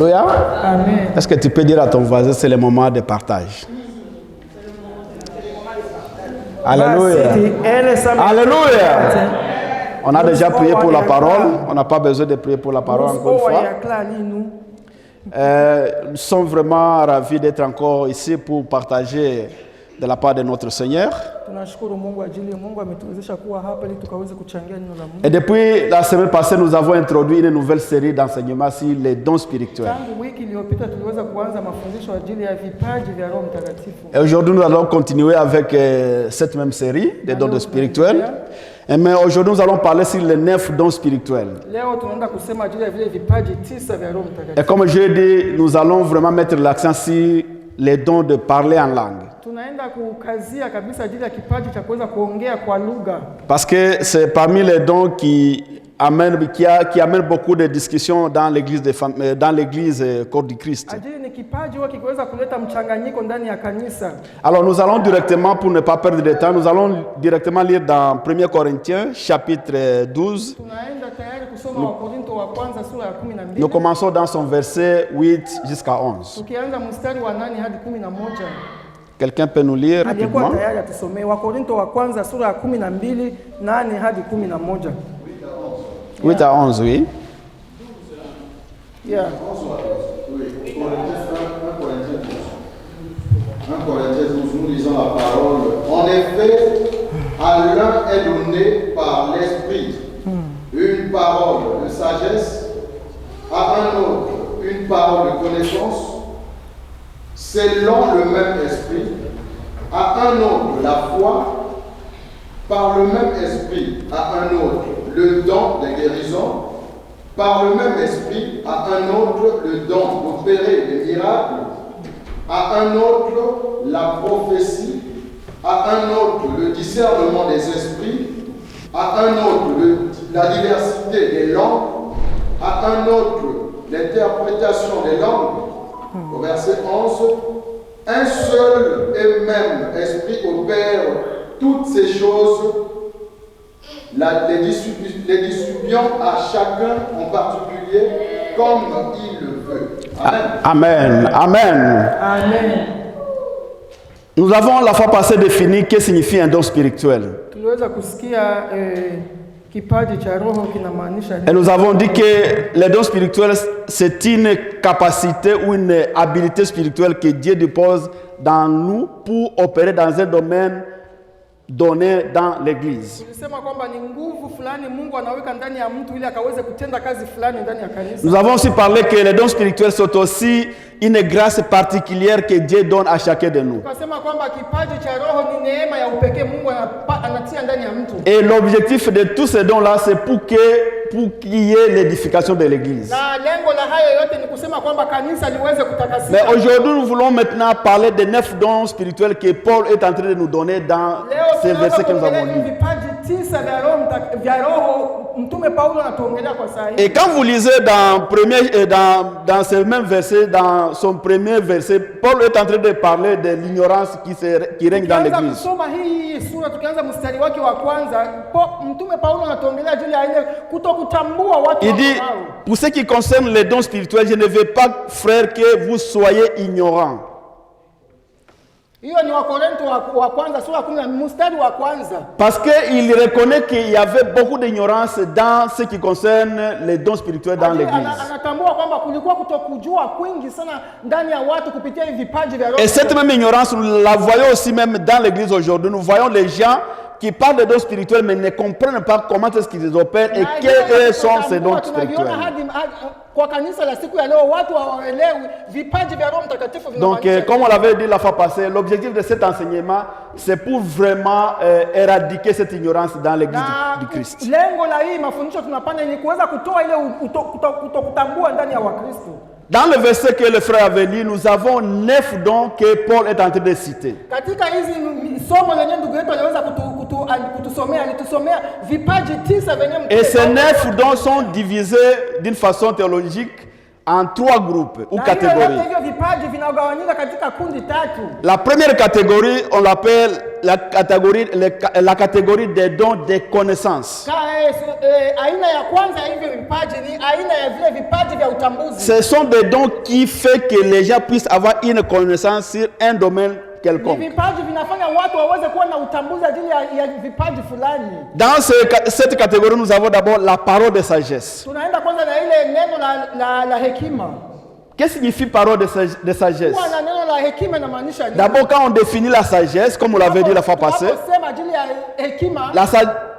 Alléluia. Est-ce que tu peux dire à ton voisin, c'est le moment de partage? Alléluia. Alléluia. On a déjà prié pour la parole. On n'a pas besoin de prier pour la parole encore une fois. Nous sommes vraiment ravis d'être encore ici pour partager de la part de notre Seigneur. Et depuis la semaine passée, nous avons introduit une nouvelle série d'enseignements sur les dons spirituels. Et aujourd'hui, nous allons continuer avec cette même série des dons spirituels. Mais aujourd'hui, nous allons parler sur les 9 dons spirituels. Et comme je l'ai dit, nous allons vraiment mettre l'accent sur les dons de parler en langue. Parce que c'est parmi les dons qui amènent beaucoup de discussions dans l'église corps du Christ. Alors nous allons directement, pour ne pas perdre de temps, nous allons directement lire dans 1 Corinthiens chapitre 12. Nous commençons dans son verset 8 jusqu'à 11. Quelqu'un peut nous lire rapidement? 8 à 11, oui. Yeah. 1 Corinthiens 12, nous lisons la parole. En effet, à l'un est donné par l'Esprit une parole de sagesse, à un autre une parole de connaissance, selon le même esprit, à un autre la foi, par le même esprit, à un autre le don de guérison, par le même esprit, à un autre le don d'opérer des miracles, à un autre la prophétie, à un autre le discernement des esprits, à un autre la diversité des langues, à un autre l'interprétation des langues. Au verset 11, un seul et même esprit opère toutes ces choses, les distribuant à chacun en particulier comme il le veut. Amen. Amen. Amen. Amen. Nous avons la fois passée défini ce que signifie un don spirituel. Et nous avons dit que les dons spirituels, c'est une capacité ou une habilité spirituelle que Dieu dépose dans nous pour opérer dans un domaine donné dans l'église. Nous avons aussi parlé que les dons spirituels sont aussi une grâce particulière que Dieu donne à chacun de nous. Et l'objectif de tous ces dons-là, c'est pour qu'il y ait l'édification de l'église. Mais aujourd'hui, nous voulons maintenant parler des 9 dons spirituels que Paul est en train de nous donner dans ces versets que nous avons lus. Et quand vous lisez dans ce même verset, dans son premier verset, Paul est en train de parler de l'ignorance qui règne dans l'église. Il dit, pour ce qui concerne les dons spirituels, je ne veux pas, frères, que vous soyez ignorants. Parce qu'il reconnaît qu'il y avait beaucoup d'ignorance dans ce qui concerne les dons spirituels dans l'église. Et cette même ignorance, nous la voyons aussi même dans l'église aujourd'hui. Nous voyons les gens qui parlent de dons spirituels mais ne comprennent pas comment est-ce qu'ils opèrent et quels sont ces dons spirituels. Donc, comme on l'avait dit la fois passée, l'objectif de cet enseignement, c'est pour vraiment éradiquer cette ignorance dans l'église du Christ. Dans le verset que le frère avait lu, nous avons 9 dons que Paul est en train de citer. Et ces 9 dons sont divisés d'une façon théologique en 3 groupes ou Na catégories. hivyo vipaji vinagawanyika katika kundi 3. La première catégorie, on l'appelle la catégorie des dons des connaissances. Aina ya kwanza ya hivyo vipaji ni aina ya vile vipaji vya utambuzi. Ce sont des dons qui font que les gens puissent avoir une connaissance sur un domaine quelconque. Ni vipaji vinafanya watu waweze kuwa na utambuzi ajili ya vipaji fulani. Dans cette catégorie, nous avons d'abord la parole de sagesse. Tunaenda kwanza na ile neno la hekima. Qu'est-ce qui signifie parole de sagesse? Kuwa na neno la hekima inamaanisha nini? D'abord, quand on définit la sagesse, comme on l'avait dit la fois passée, Tunaposema ajili ya hekima,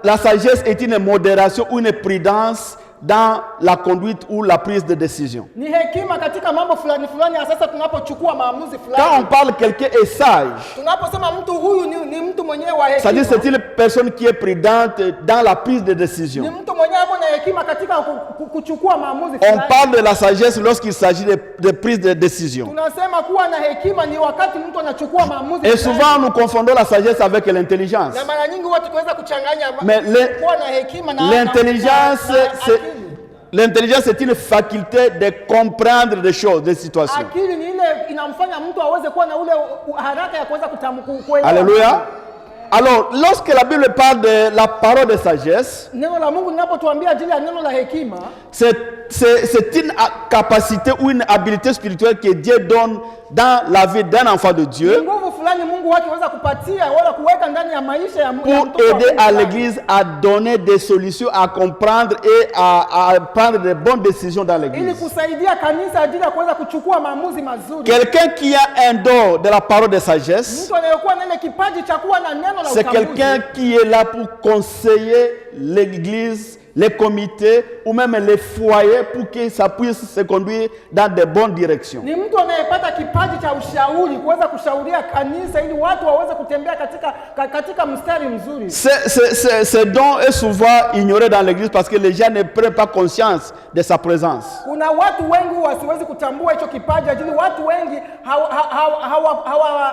la sagesse est une modération ou une prudence dans la conduite ou la prise de décision. ni hekima katika mambo fulani fulani, sasa tunapochukua maamuzi Quand on fulani. parle quelqu'un est sage, Tunaposema mtu huyu ni mtu mwenyewe wa c'est-à-dire hekima. c'est une personne qui est prudente dans la prise de Ni décision. mtu mwenyewe ako na hekima katika kuchukua maamuzi On fulani. parle de la sagesse lorsqu'il s'agit de prise de décision. Tunasema kuwa na hekima ni wakati mtu anachukua maamuzi Et fulani. souvent, nous confondons la sagesse avec l'intelligence. Na mara nyingi watu tuweza kuchanganya Mais kuwa na hekima na l'intelligence, akili. l'intelligence, c'est une faculté de comprendre des choses, des situations. Akili ni ile inamfanya mtu aweze kuwa na ule haraka ya kuweza kuelewa. Alléluia. Alors, lorsque la Bible parle de la parole de sagesse, Neno la Mungu linapotuambia ajili ya neno la hekima, c'est une capacité ou une habilité spirituelle que Dieu donne dans la vie d'un enfant de ni Dieu nguvu fulani Mungu wake aweza kupatia wala kuweka ndani ya maisha ya pour mtoto wa aider Mungu à fulani. l'Église à donner des solutions, à comprendre et à prendre de bonnes décisions dans ili l'Église. kusaidia kanisa ajili ya kuweza kuchukua maamuzi mazuri. Quelqu'un qui a un don de la parole de sagesse, Mtu anayekuwa na ile kipaji cha kuwa na neno la c'est utambuzi quelqu'un qui est là pour conseiller l'Église, les comités ou même les foyers pour que ça puisse se conduire dans de bonnes directions. ni mtu anayepata kipaji cha ushauri kuweza kushauria kanisa ili watu waweze kutembea katika mstari mzuri. Ce don est souvent ignoré dans l'Église parce que les gens ne prennent pas conscience de sa présence. Kuna watu wengi wasiwezi kutambua hicho kipaji ajili watu wengi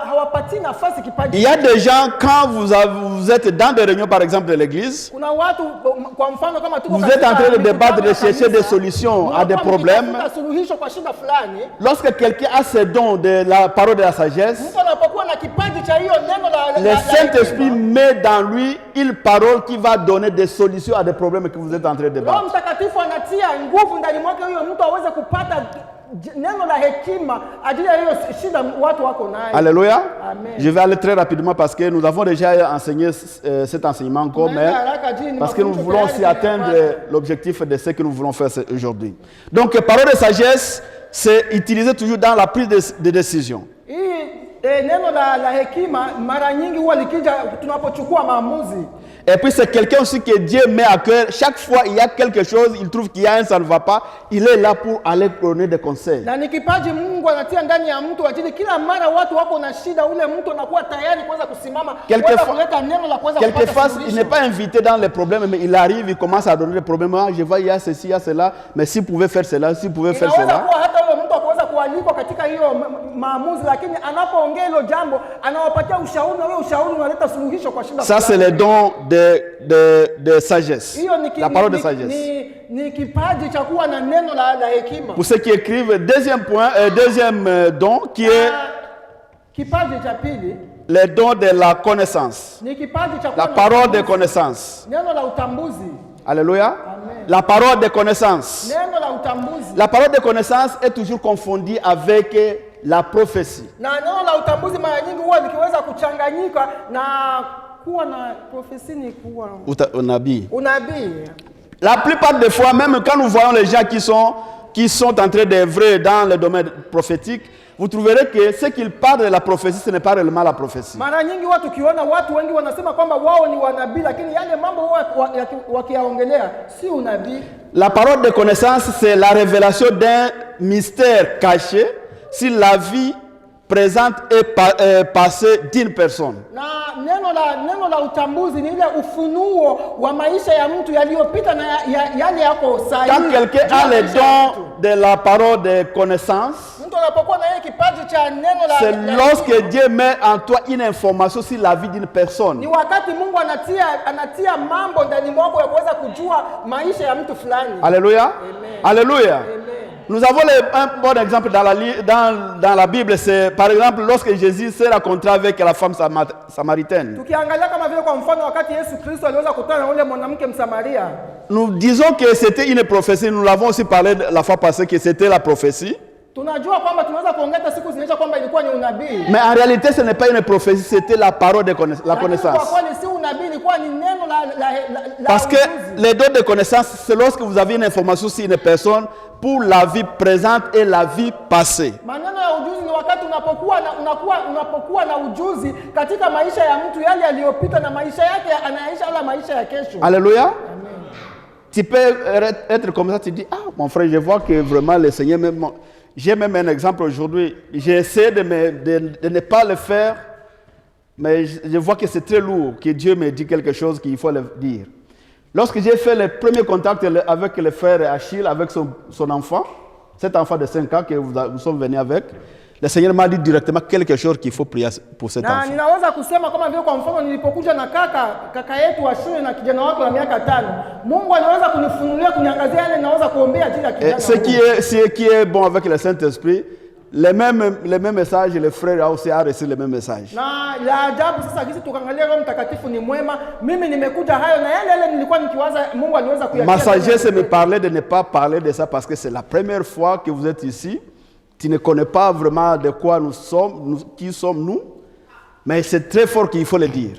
hawapatii nafasi kipaji. Il y a des gens, quand vous êtes dans des réunions par exemple de l'Église, Kuna watu kwa mfano kama tuko vous êtes en train de débattre, de mikutano ya chercher des kanisa, solutions à des mnakuwa problèmes. mkitafuta suluhisho kwa shida fulani. Lorsque quelqu'un a ce don de la parole de la sagesse, Mtu anapokuwa na kipaji cha hiyo neno le la Saint-Esprit hekima, met dans lui une parole qui va donner des solutions à des problèmes que vous êtes en train de Roho débattre. Mtakatifu anatia nguvu ndani mwake huyo mtu aweze kupata neno la hekima ajili ya hiyo shida watu wako nayo. Alléluia. Amen. Je vais aller très rapidement parce que nous avons déjà enseigné cet enseignement encore, mais parce que nous voulons aussi atteindre l'objectif de ce que nous voulons faire aujourd'hui. Donc, parole de sagesse, c'est utilisé toujours dans la prise de décision. Hii neno la hekima mara nyingi huwa likija tunapochukua maamuzi. Et puis c'est quelqu'un aussi que Dieu met à cœur. Chaque fois il y a quelque chose, il trouve qu'il y a un, ça ne va pas, il est là pour aller donner des conseils. Na ni kipaji Mungu anatia ndani ya mtu ajili kila mara watu wako na shida, ule mtu anakuwa tayari kuweza kusimama kuweza kuleta neno la kuweza kupata Quelquefois, suluhisho. il n'est pas invité dans les problèmes, mais il arrive, il commence à donner des problèmes. Ah, je vois, il y a ceci, il y a cela, mais s'il pouvait faire cela, s'il pouvait faire Inaweza cela. kuwa hata ule mtu akaweza kualikwa katika hiyo maamuzi, lakini anapoongea hilo jambo anawapatia ushauri na huyo ushauri unaleta suluhisho kwa shida. Ça, c'est les dons de sagesse. Hiyo La parole de sagesse. ni kipaji cha kuwa na neno la hekima. Pour ceux qui écrivent, deuxième point, deuxième don qui est Kipaji cha pili les dons de la connaissance. ni kipaji cha La kuwa na parole de utambuzi. connaissance. Neno la utambuzi. Alléluia. Amen. La parole de connaissance. Neno la utambuzi. La parole de connaissance est toujours confondue avec la prophétie. Na neno la utambuzi mara nyingi huwa likiweza kuchanganyika na kuwa na profesi, ni kuwa Unabii. unabii. La plupart des fois, même quand nous voyons les gens qui sont en train d'œuvrer dans le domaine prophétique, vous trouverez que ce qu'ils parlent de la prophétie, ce n'est pas réellement la prophétie. Mara nyingi watu kiona watu wengi wanasema kwamba wao ni wanabii, lakini yale mambo wao wakiyaongelea si unabii. La parole de connaissance, c'est la révélation d'un mystère caché sur la vie présente et passée d'une personne. Na neno la utambuzi ni ile ufunuo wa maisha ya mtu yaliyopita na yale yako sahihi. Quand quelqu'un a le don de la parole de connaissance, mtu anapokuwa na yeye kipaji cha neno la c'est lorsque Dieu met en toi une information sur la vie d'une personne. ni wakati Mungu anatia mambo ndani mwako ya kuweza kujua maisha ya mtu fulani. Alléluia. Amen. Alléluia. Amen. Nous avons un bon exemple dans la Bible, c'est par exemple lorsque Jésus s'est rencontré avec la femme samaritaine. Tukiangalia kama vile kwa mfano wakati Yesu Kristo aliweza kukutana na yule mwanamke Msamaria. Nous disons que c'était une prophétie, nous l'avons aussi parlé la fois passée que c'était la prophétie. Tunajua kwamba tunaweza kuongeza siku zinaisha kwamba ilikuwa ni unabii. Mais en réalité ce n'est pas une prophétie, c'était la parole de la connaissance. Kwa kweli si unabii, ilikuwa ni neno la Parce que les dons de connaissance, c'est lorsque vous avez une information sur une personne pour la vie présente et la vie passée. Maneno ya ujuzi ni wakati unapokuwa na ujuzi katika maisha ya mtu, yale aliyopita na maisha yake anaishi ala maisha ya kesho. Alléluia. Amen. Tu peux être comme ça, tu dis, ah mon frère, je vois que vraiment le Seigneur même... J'ai même un exemple aujourd'hui. J'essaie de ne pas le faire, mais je vois que c'est très lourd, que Dieu me dit quelque chose qu'il faut le dire. Lorsque j'ai fait le premier contact avec le frère Achille, avec son enfant, cet enfant de 5 ans que nous sommes venus avec, le Seigneur m'a dit directement quelque chose qu'il faut prier pour cet enfant. Ninaweza kusema kama vile kwa mfano nilipokuja na kaka yetu wa shule na kijana wake wa miaka 5. Mungu aliweza kunifunulia kuniangazia yale ninaweza kuombea ajili ya kijana. Ce qui est bon avec le Saint-Esprit, les mêmes messages, le frère aussi a reçu les mêmes messages. Na la ajabu sasa kisi tukaangalia Roho Mtakatifu ni mwema. Mimi nimekuja hayo na yale nilikuwa nikiwaza Mungu aliweza kuyatia. Ma sagesse me parlait de ne pas parler de ça parce que c'est la première fois que vous êtes ici. Tu ne connais pas vraiment de quoi nous sommes, qui sommes-nous, mais c'est très fort qu'il faut le dire.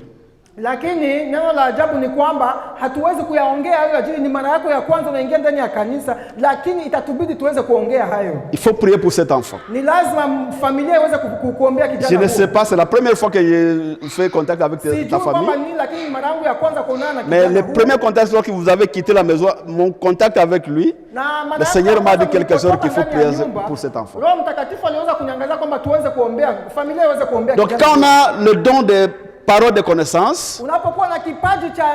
Lakini neno la ajabu ni kwamba hatuwezi kuyaongea hayo ajili ni mara yako ya kwanza unaingia ndani ya kanisa, lakini itatubidi tuweze kuongea hayo. Il faut prier pour cet enfant. Ni lazima familia iweze kuombea kijana. Je ne sais pas, c'est la première fois que je fais contact avec ta famille. Lakini mara yangu ya kwanza kuonana na mais le premier contact, lorsque vous avez quitté la maison, mon contact avec lui, le Seigneur m'a dit quelque chose qu'il faut prier pour cet enfant. Roho Mtakatifu aliweza kuniangaza kwamba tuweze kuombea familia iweze kuombea. Donc quand on a le don de parole de connaissance,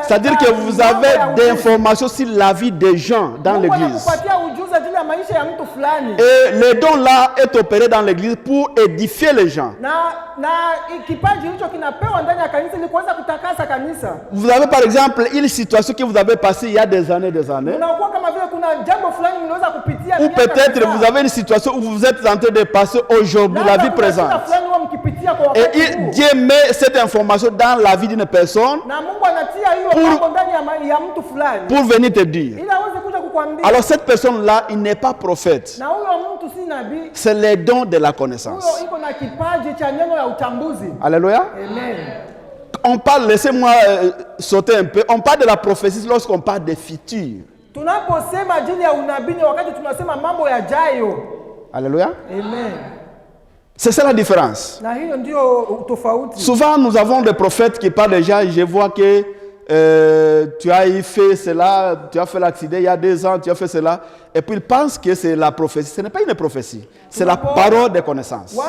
c'est-à-dire que vous avez des informations sur la vie des gens dans l'église. Et le don là est opéré dans l'église pour édifier les gens. Vous avez par exemple une situation que vous avez passée il y a des années. Ou peut-être vous avez une situation où vous êtes en train de passer aujourd'hui, la vie présente. Et Dieu met cette information dans la vie d'une personne pour venir te dire. Alors cette personne-là, il n'est pas prophète. C'est les dons de la connaissance. Alléluia. On parle, laissez-moi sauter un peu, on parle de la prophétie lorsqu'on parle des futurs. Alléluia. Amen. C'est ça la différence. Souvent, nous avons des prophètes qui parlent déjà, je vois que tu as fait cela, tu as fait l'accident il y a 2 ans, tu as fait cela. Et puis ils pensent que c'est la prophétie. Ce n'est pas une prophétie, c'est la parole de connaissance. On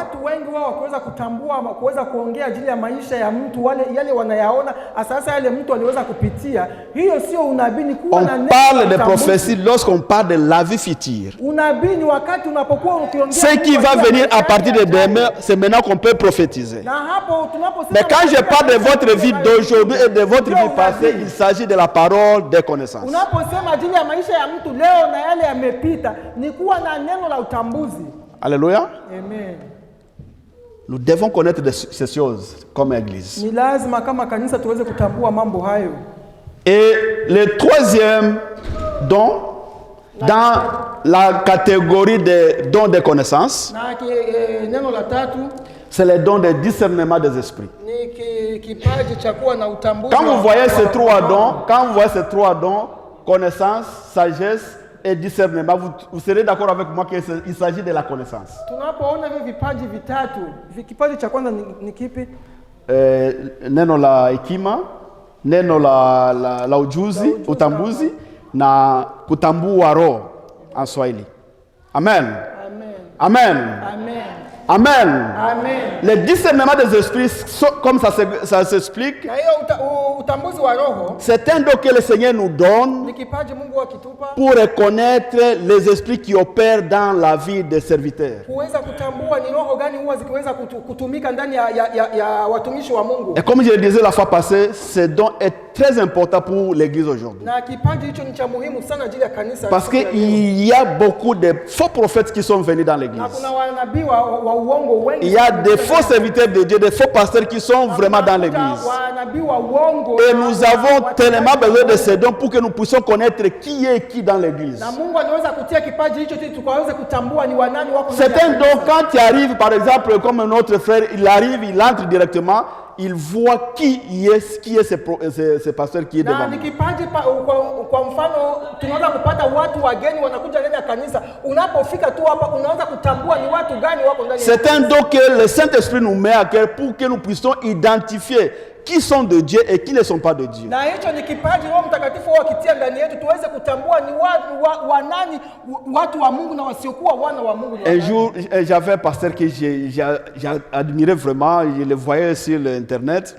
parle de prophétie lorsqu'on parle de la vie future. Ce qui va venir à partir de demain, c'est maintenant qu'on peut prophétiser. Mais quand je parle de votre vie d'aujourd'hui et de votre vie passée, il s'agit de la parole de connaissance. Alléluia. Amen. Nous devons connaître ces choses comme église. Et le troisième don, dans la catégorie des dons de connaissance, c'est le don de discernement des esprits. Quand vous voyez ces 3 dons, connaissance, sagesse et discernement, vous serez d'accord avec moi qu'il s'agit de la connaissance. Neno la hekima, neno la ujuzi, utambuzi na kutambua roho en Swahili. Amen. Amen. Amen. Amen. Amen. Le discernement des esprits, comme ça s'explique, c'est un don que le Seigneur nous donne pour reconnaître les esprits qui opèrent dans la vie des serviteurs. Et comme je le disais la fois passée, ce don est très important pour l'église aujourd'hui. Na kipaji hicho ni cha muhimu sana ajili ya kanisa. Parce qu'il y a beaucoup de faux prophètes qui sont venus dans l'église. Na kuna wanabii wa uongo wengi. Il y a des faux serviteurs de Dieu, des faux pasteurs qui sont vraiment dans l'église. Wanabii wa uongo. Et nous avons tellement besoin de ces dons pour que nous puissions connaître qui est qui dans l'église. Na Mungu anaweza kutia kipaji hicho ili tukaweze kutambua ni wanani wako. C'est un don quand tu arrives, par exemple, comme notre frère, il arrive, il entre directement, il voit qui est ce pasteur qui est devant lui. Na ni kipaji kwa mfano tunaweza kupata watu wageni wanakuja ndani ya kanisa. Unapofika tu hapa unaanza kutambua ni watu gani wako ndani ya kanisa. C'est un don que le Saint-Esprit nous met à cœur pour que nous puissions identifier qui sont de Dieu et qui ne sont pas de Dieu. Na hicho ni kipaji Roho Mtakatifu akitia ndani yetu tuweze kutambua ni wanani watu wa Mungu na wasiokuwa wana wa Mungu. Un jour, j'avais un pasteur que j'admirais vraiment, je le voyais sur l'internet.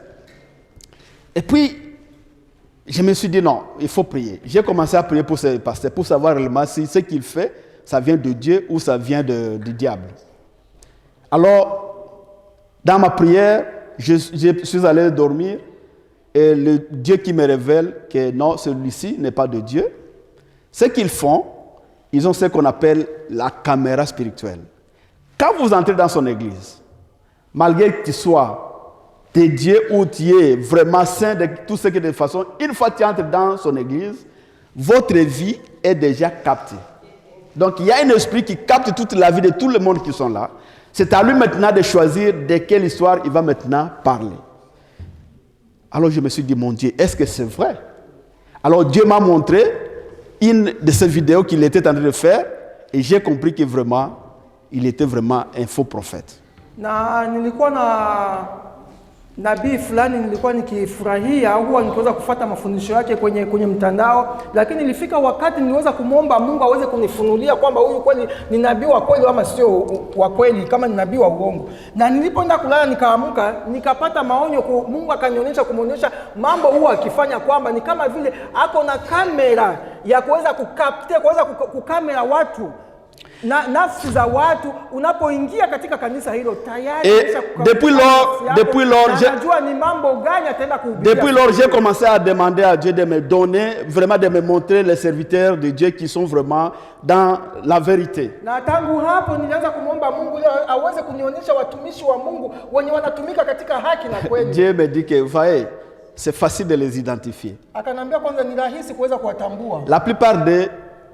Et puis je me suis dit non, il faut prier. J'ai commencé à prier pour ce pasteur pour savoir réellement si ce qu'il fait, ça vient de Dieu ou ça vient du diable. Alors, dans ma prière, je suis allé dormir et le Dieu qui me révèle que non, celui-ci n'est pas de Dieu. Ce qu'ils font, ils ont ce qu'on appelle la caméra spirituelle. Quand vous entrez dans son église, malgré que tu sois dédié ou tu es vraiment saint de tout ce qui est de façon, une fois que tu entres dans son église, votre vie est déjà captée. Donc il y a un esprit qui capte toute la vie de tout le monde qui sont là. C'est à lui maintenant de choisir de quelle histoire il va maintenant parler. Alors je me suis dit, mon Dieu, est-ce que c'est vrai? Alors Dieu m'a montré une de ces vidéos qu'il était en train de faire et j'ai compris que vraiment, il était vraiment un faux prophète. Nabii fulani nilikuwa nikifurahia huwa nikiweza kufuata mafundisho yake kwenye mtandao, lakini ilifika wakati niliweza kumwomba Mungu aweze kunifunulia kwamba huyu kweli ni nabii wa kweli ama sio wa kweli, kama ni nabii wa uongo. Na nilipoenda kulala nikaamka nikapata maonyo, Mungu akanionyesha kumuonyesha mambo huwa akifanya kwamba ni kama vile ako na kamera ya kuweza kukamera watu na nafsi za watu unapoingia katika kanisa hilo tayari. Depuis lors, j'ai commencé à demander à Dieu de me donner, vraiment de me montrer les serviteurs de Dieu qui sont vraiment dans la vérité. Na tangu hapo nilianza kumwomba Mungu aweze kunionyesha watumishi wa Mungu wenye wanatumika katika haki na kweli. Dieu me dit que voyez, c'est facile de les identifier. Akanambia kwanza ni rahisi kuweza kuwatambua. La plupart des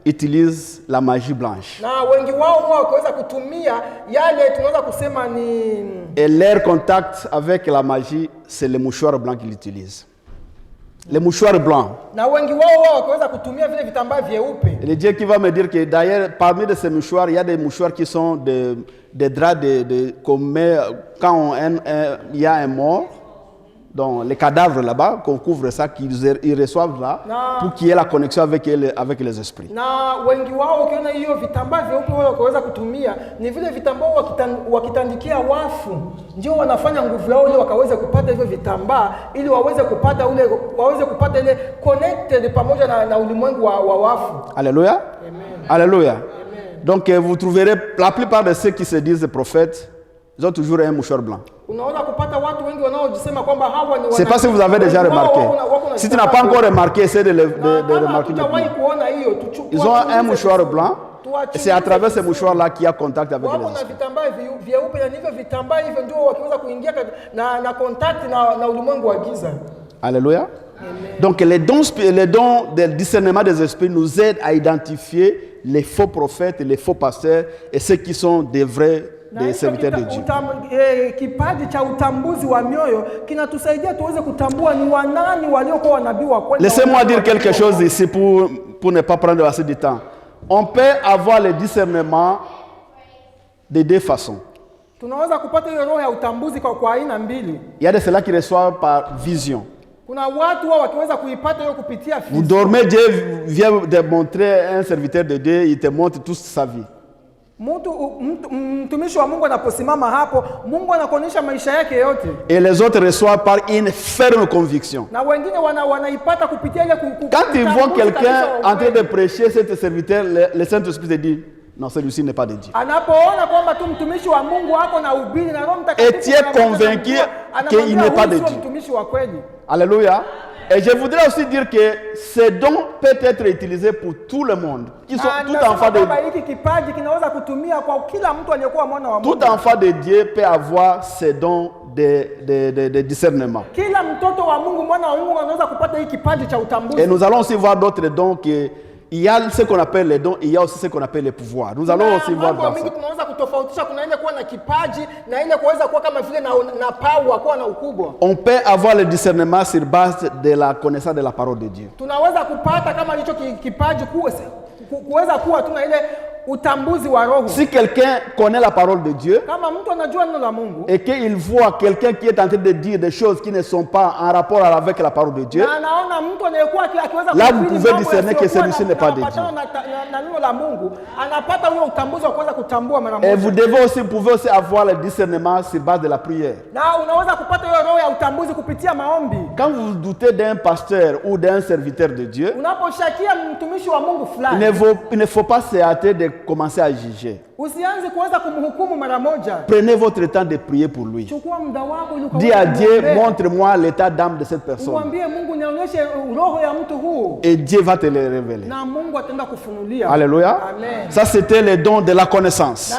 utilise la magie blanche. Na wengi wao wakaweza kutumia yale tunaweza kusema ni et leur contact avec la magie, c'est le mouchoir blanc qu'ils utilisent. Le mouchoir blanc. Na wengi wao wakaweza kutumia vile vitambaa vyeupe. Et le Dieu qui va me dire que d'ailleurs parmi de ces mouchoirs, il y a des mouchoirs qui sont des draps qu'on met quand il y a un mort. Donc les cadavres là-bas, qu'on couvre ça, qu'ils reçoivent là, pour qu'il y ait la connexion avec les esprits. Na wengi wao ukiona hiyo vitambaa vyeupe wao wakaweza kutumia ni vile vitambaa wakitandikia wafu, ndio wanafanya nguvu yao ili wakaweze kupata hivyo vitambaa ili waweze kupata ile connected pamoja na ulimwengu wa wafu. Alléluia. Amen. Alléluia. Amen. Donc vous trouverez la plupart de ceux qui se disent prophètes, ils ont toujours un mouchoir blanc. C'est parce que vous avez déjà remarqué. Si tu n'as pas encore remarqué, essaie de remarquer. Ils ont un mouchoir blanc. Et c'est à travers ce mouchoir-là qu'il y a contact avec les esprits. Alléluia. Donc les dons de discernement des esprits nous aident à identifier les faux prophètes, les faux pasteurs et ceux qui sont des vrais des serviteurs de Dieu. Laissez-moi dire quelque chose ici pour ne pas prendre assez de temps. On peut avoir le discernement de deux façons. Il y a de ceux-là qui reçoivent par vision. Vous dormez, Dieu vient de montrer un serviteur de Dieu, il te montre toute sa vie. Et les autres reçoivent par une ferme conviction. Quand ils voient quelqu'un en train de prêcher cet serviteur, le Saint-Esprit te dit non, celui-ci n'est pas de Dieu. Et tu es convaincu qu'il n'est pas de Dieu. Alléluia. Et je voudrais aussi dire que ce don peut être utilisé pour tout le monde. Qui sont, tout enfant de tout enfant de Dieu peut avoir ce don de discernement. Et nous allons aussi voir d'autres dons que il y a ce qu'on appelle les dons, il y a aussi ce qu'on appelle les pouvoirs. Nous allons aussi voir dans ça. On peut avoir le discernement sur base de la connaissance de la parole de Dieu. Si quelqu'un connaît la parole de Dieu et qu'il voit quelqu'un qui est en train de dire des choses qui ne sont pas en rapport avec la parole de Dieu, là vous pouvez discerner que celui-ci n'est pas de Dieu. Et vous pouvez aussi avoir le discernement sur base de la prière. Quand vous doutez d'un pasteur ou d'un serviteur de Dieu, il ne faut pas se hâter de commencer à juger. Prenez votre temps de prier pour lui. Dis à Dieu, montre-moi l'état d'âme de cette personne. Et Dieu va te le révéler. Alléluia. Ça, c'était le don de la connaissance.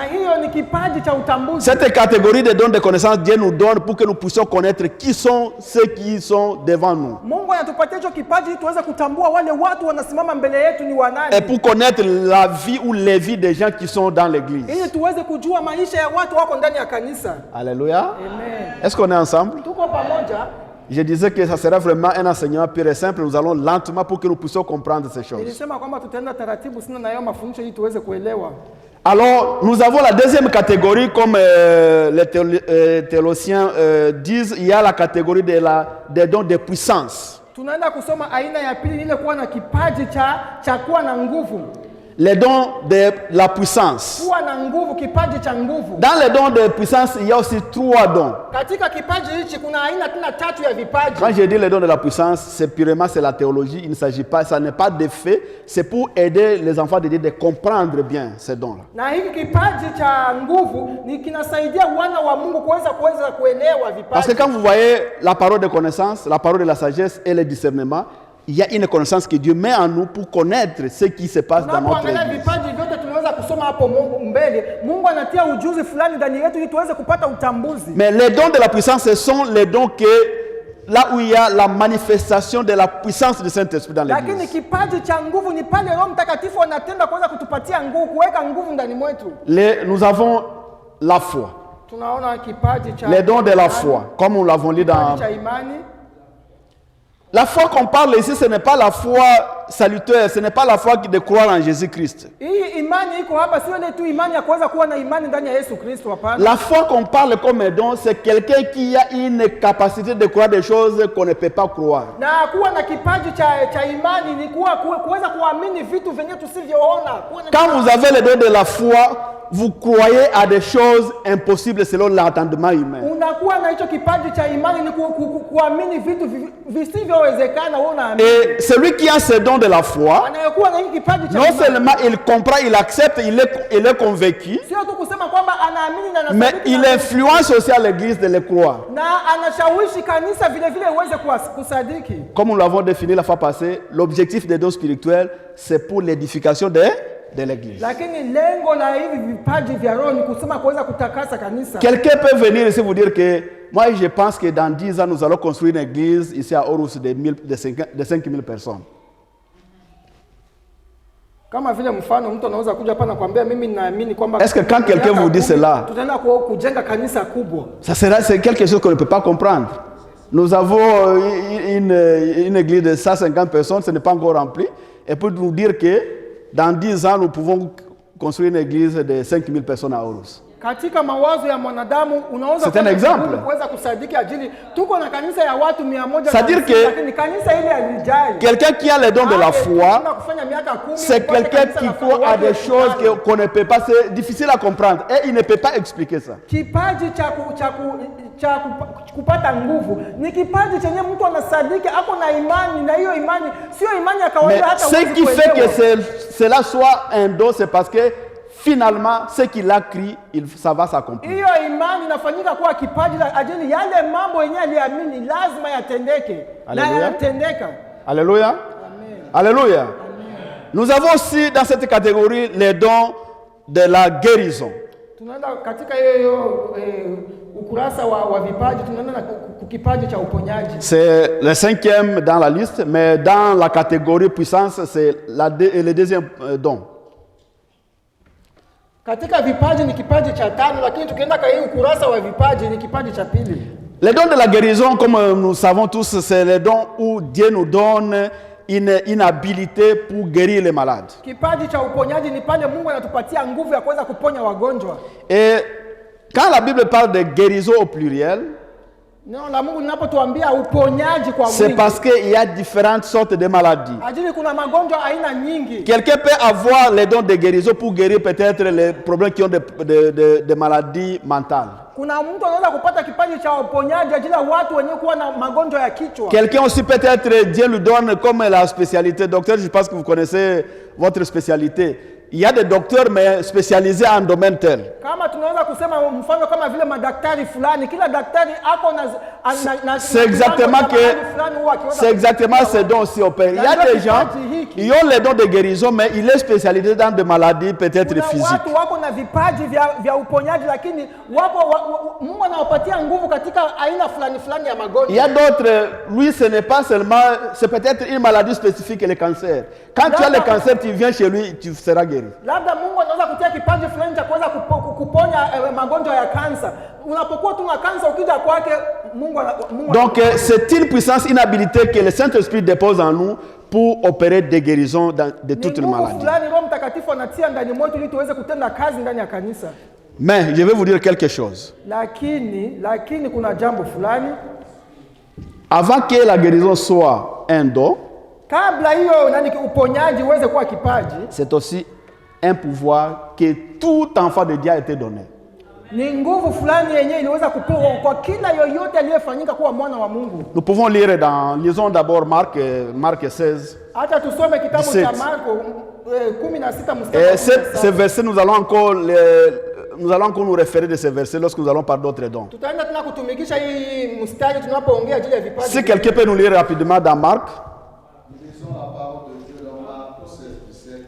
Cette catégorie de dons de connaissance, Dieu nous donne pour que nous puissions connaître qui sont ceux qui sont devant nous. Et pour connaître la vie ou les vies des gens qui sont dans l'église. Alléluia. Est-ce qu'on est ensemble? Je disais que ça sera vraiment un enseignement pur et simple. Nous allons lentement pour que nous puissions comprendre ces choses. Alors, nous avons la deuxième catégorie, comme les théologiens disent, il y a la catégorie des dons de puissance. Les dons de la puissance. Dans les dons de puissance, il y a aussi 3 dons. Quand je dis les dons de la puissance, c'est purement la théologie. Il ne s'agit pas, ça n'est pas des faits. C'est pour aider les enfants de Dieu de comprendre bien ces dons-là. Parce que quand vous voyez la parole de connaissance, la parole de la sagesse et le discernement, il y a une connaissance que Dieu met en nous pour connaître ce qui se passe dans notre église. Mais les dons de la puissance, ce sont les dons que là où il y a la manifestation de la puissance du Saint-Esprit dans l'église. Nous avons la foi. Les dons de la foi, comme nous l'avons lu dans... La foi qu'on parle ici, ce n'est pas la foi salutaire, ce n'est pas la foi de croire en Jésus-Christ. La foi qu'on parle comme un don, c'est quelqu'un qui a une capacité de croire des choses qu'on ne peut pas croire. Quand vous avez le don de la foi, vous croyez à des choses impossibles selon l'entendement humain. Et celui qui a ce don de la foi, non seulement il comprend, il accepte, il est convaincu, mais il influence aussi à l'église de le croire. Comme nous l'avons défini la fois passée, l'objectif des dons spirituels, c'est pour l'édification de l'église. Quelqu'un peut venir ici vous dire que moi je pense que dans 10 ans nous allons construire une église ici à Aarhus de 5000 personnes. Est-ce que quand quelqu'un vous dit cela, c'est quelque chose qu'on ne peut pas comprendre? Nous avons une église de 150 personnes, ce n'est pas encore rempli. Et pour nous dire que dans 10 ans, nous pouvons construire une église de 5000 personnes à Aarhus. C'est un exemple. C'est-à-dire que quelqu'un qui a le don de la foi, c'est quelqu'un qui croit à des choses qu'on ne peut pas, c'est difficile à comprendre. Et il ne peut pas expliquer ça. Mais ce qui fait que cela soit un don, c'est parce que finalement, ce qu'il a cru, ça va s'accomplir. Hiyo imani inafanyika kuwa kipaji la ajili yale mambo yenyewe aliamini lazima yatendeke. Na Alléluia. yanatendeka. Alléluia. Amen. Alléluia. Amen. Nous avons aussi dans cette catégorie les dons de la guérison. Tunaenda katika hiyo ukurasa wa vipaji, tunaenda na kipaji cha uponyaji. C'est le 5e dans la liste, mais dans la catégorie puissance, c'est le deuxième don. Katika vipaji ni kipaji cha 5, lakini tukienda kwa hii ukurasa wa vipaji ni kipaji cha 2. Les dons de la guérison, comme nous savons tous, c'est les dons où Dieu nous donne une habilité pour guérir les malades. Kipaji cha uponyaji ni pale Mungu anatupatia nguvu ya kuweza kuponya wagonjwa. Et quand la Bible parle de guérison au pluriel, Neno la Mungu linapotuambia uponyaji kwa c'est wingi, parce qu'il y a différentes sortes de maladies. ajili kuna magonjwa aina nyingi. Quelqu'un peut avoir les dons de guérison pour guérir peut-être les problèmes qui ont des maladies mentales. Kuna mtu anaweza kupata kipaji cha uponyaji ajili ya watu wenye kuwa na magonjwa ya kichwa. Quelqu'un aussi peut-être Dieu lui donne comme la spécialité. Docteur, je pense que vous connaissez votre spécialité. Il y a des docteurs mais spécialisés en domaine tel. Kama tunaweza kusema mfano kama vile madaktari fulani, kila daktari ako na C'est exactement ce dont aussi opère. Il y a des gens qui ont les dons de guérison mais il est spécialisé dans des maladies peut-être physiques. Watu wako na vipaji vya uponyaji, lakini Mungu anawapatia nguvu katika aina fulani ya magonjwa. Il y a d'autres, lui ce n'est pas seulement, c'est peut-être une maladie spécifique, le cancer. Quand tu as le cancer, tu viens chez lui, tu seras guéri. Labda Mungu anaweza kutia kipaji fulani cha kuweza kuponya magonjwa ya kansa. Unapokuwa tu na kansa, ukija kwake Mungu. Donc c'est une puissance, une habilité que le Saint-Esprit dépose en nous pour opérer des guérisons de toutes les maladies. Fulani Roho Mtakatifu anatia ndani mwetu ili tuweze kutenda kazi ndani ya kanisa. Mais je vais vous dire quelque chose. Lakini kuna jambo fulani. Avant que la guérison soit un don, kabla hiyo uponyaji uweze kuwa kipaji, c'est aussi un pouvoir que tout enfant de Dieu a été donné. Ni nguvu fulani yenyewe iliweza kupewa kwa kila yoyote aliyefanyika kuwa mwana wa Mungu. Nous pouvons lire lisons d'abord Marc 16. Acha tusome kitabu cha Marko 16 mstari. Et ce verset nous allons encore nous référer de ces versets lorsque nous allons parler d'autres dons. Tutaenda tena kutumikisha hii mstari tunapoongea juu ya vipaji. Si quelqu'un peut nous lire rapidement dans Marc. Lisons la parole de Dieu dans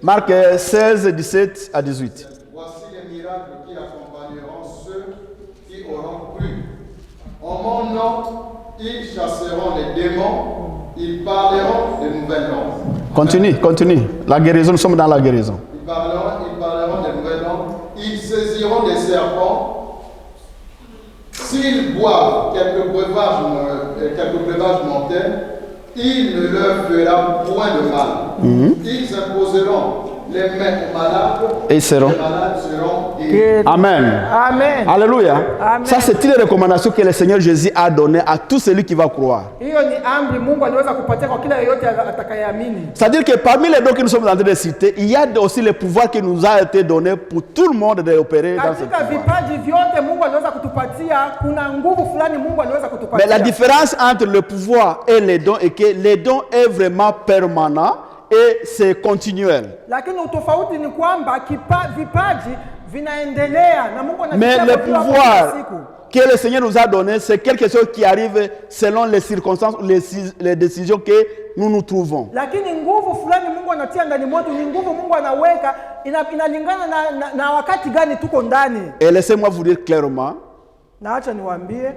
Marc 16, 17 à 18. Voici les miracles qui accompagneront ceux qui auront cru. En mon nom, ils chasseront les démons, ils parleront de nouvelles langues. Continue. La guérison, nous sommes dans la guérison. Ils parleront de nouvelles langues, ils saisiront des serpents. S'ils boivent quelques breuvages mortels, il ne leur fera point de mal. Ils imposeront les mains aux malades et les malades seront guéris. Amen. Amen. Alléluia. Amen. Ça, c'est une recommandation que le Seigneur Jésus a donnée à tout celui qui va croire. Hiyo ni amri Mungu aliweza kupatia kwa kila yeyote atakayeamini. C'est-à-dire que parmi les dons que nous sommes en train de citer, il y a aussi le pouvoir qui nous a été donné pour tout le monde d'opérer dans ce pouvoir. Katika vipaji vyote Mungu aliweza kutupatia, kuna nguvu fulani Mungu aliweza kutupatia. Mais la différence entre le pouvoir et les dons est que les dons est vraiment permanent et c'est continuel. Lakini utofauti ni kwamba vipaji vinaendelea na Mungu Mais le pouvoir que le Seigneur nous a donné, c'est quelque chose qui arrive selon les circonstances, les décisions que nous trouvons. Lakini nguvu fulani Mungu anatia ndani mwetu, ni nguvu Mungu anaweka inalingana na wakati gani tuko ndani. Et laissez-moi vous dire clairement, na acha niwaambie,